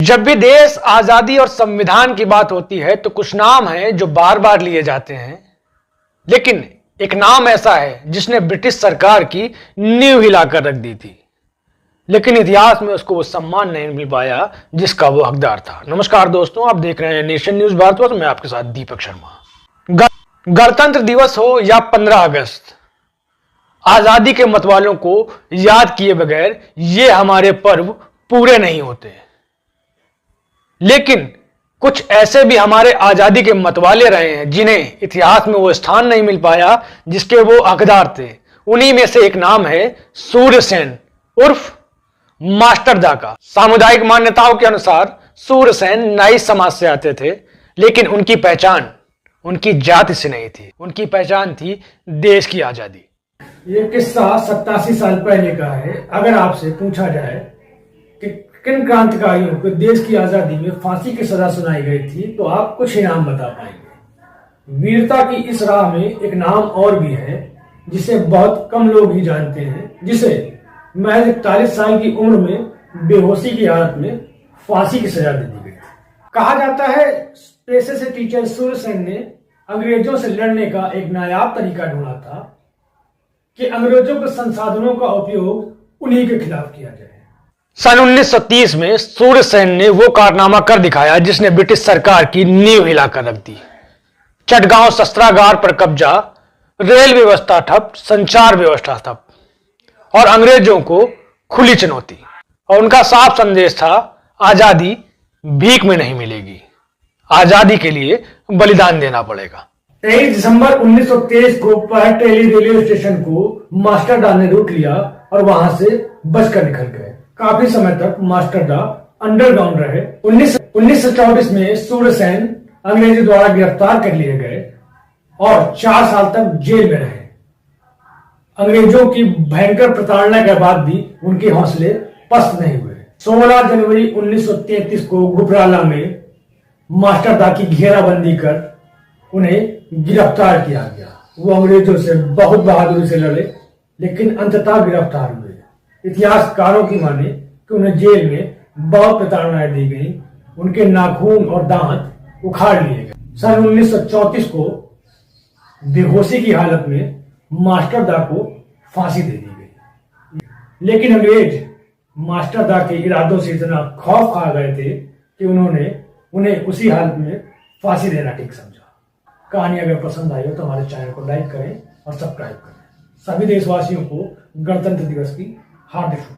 जब भी देश आजादी और संविधान की बात होती है तो कुछ नाम हैं जो बार बार लिए जाते हैं, लेकिन एक नाम ऐसा है जिसने ब्रिटिश सरकार की नींव हिलाकर रख दी थी, लेकिन इतिहास में उसको वो सम्मान नहीं मिल पाया जिसका वो हकदार था। नमस्कार दोस्तों, आप देख रहे हैं नेशन न्यूज भारतवर्ष। मैं आपके साथ दीपक शर्मा। गणतंत्र दिवस हो या 15 अगस्त, आजादी के मतवालों को याद किए बगैर ये हमारे पर्व पूरे नहीं होते। लेकिन कुछ ऐसे भी हमारे आजादी के मतवाले रहे हैं जिन्हें इतिहास में वो स्थान नहीं मिल पाया जिसके वो हकदार थे। उन्हीं में से एक नाम है सूर्यसेन उर्फ मास्टर दा का। सामुदायिक मान्यताओं के अनुसार सूर्यसेन नाई समाज से आते थे, लेकिन उनकी पहचान उनकी जाति से नहीं थी, उनकी पहचान थी देश की आजादी। ये किस्सा 87 साल पहले का है। अगर आपसे पूछा जाए कि किन क्रांतिकारियों को देश की आजादी में फांसी की सजा सुनाई गई थी, तो आप कुछ ही नाम बता पाएंगे। वीरता की इस राह में एक नाम और भी है जिसे बहुत कम लोग ही जानते हैं, जिसे महज 41 साल की उम्र में बेहोशी की हालत में फांसी की सजा दे दी गई। कहा जाता है पेशे से टीचर सूर्यसेन ने अंग्रेजों से लड़ने का एक नायाब तरीका ढूंढा था कि अंग्रेजों के संसाधनों का उपयोग उन्हीं के खिलाफ किया जाए। सन 1930 में सूर्यसेन ने वो कारनामा कर दिखाया जिसने ब्रिटिश सरकार की नींव हिलाकर रख दी। चटगांव शस्त्रागार पर कब्जा, रेल व्यवस्था ठप, संचार व्यवस्था ठप और अंग्रेजों को खुली चुनौती। और उनका साफ संदेश था, आजादी भीख में नहीं मिलेगी, आजादी के लिए बलिदान देना पड़ेगा। 23 दिसंबर 1923 को पहटेली रेलवे स्टेशन को मास्टर डा ने रोक लिया और वहां से बचकर निकल गए। काफी समय तक मास्टर डा अंडरग्राउंड रहे। 1924 में सूर्यसेन अंग्रेजों द्वारा गिरफ्तार कर लिए गए और 4 साल तक जेल में रहे। अंग्रेजों की भयंकर प्रताड़ना के बाद भी उनके हौसले पस्त नहीं हुए। 16 जनवरी 1933 को गुपराला में मास्टर डा की घेराबंदी कर उन्हें गिरफ्तार किया गया। वो अंग्रेजों से बहुत बहादुरी से लड़े, लेकिन अंततः गिरफ्तार हुए। इतिहासकारों की माने कि उन्हें जेल में बहुत प्रताड़नाएं दी गई, उनके नाखून और दांत उखाड़ लिए गए। सन 1934 को बेहोशी की हालत में मास्टर दा को फांसी दे दी गई, लेकिन अंग्रेज मास्टर दा के इरादों से इतना खौफ खा गए थे कि उन्हें उसी हालत में फांसी देना ठीक समझा। कहानी अगर पसंद आई हो तो हमारे चैनल को लाइक करें और सब्सक्राइब करें। सभी देशवासियों को गणतंत्र दिवस की हार्दिक शुभकामनाएं।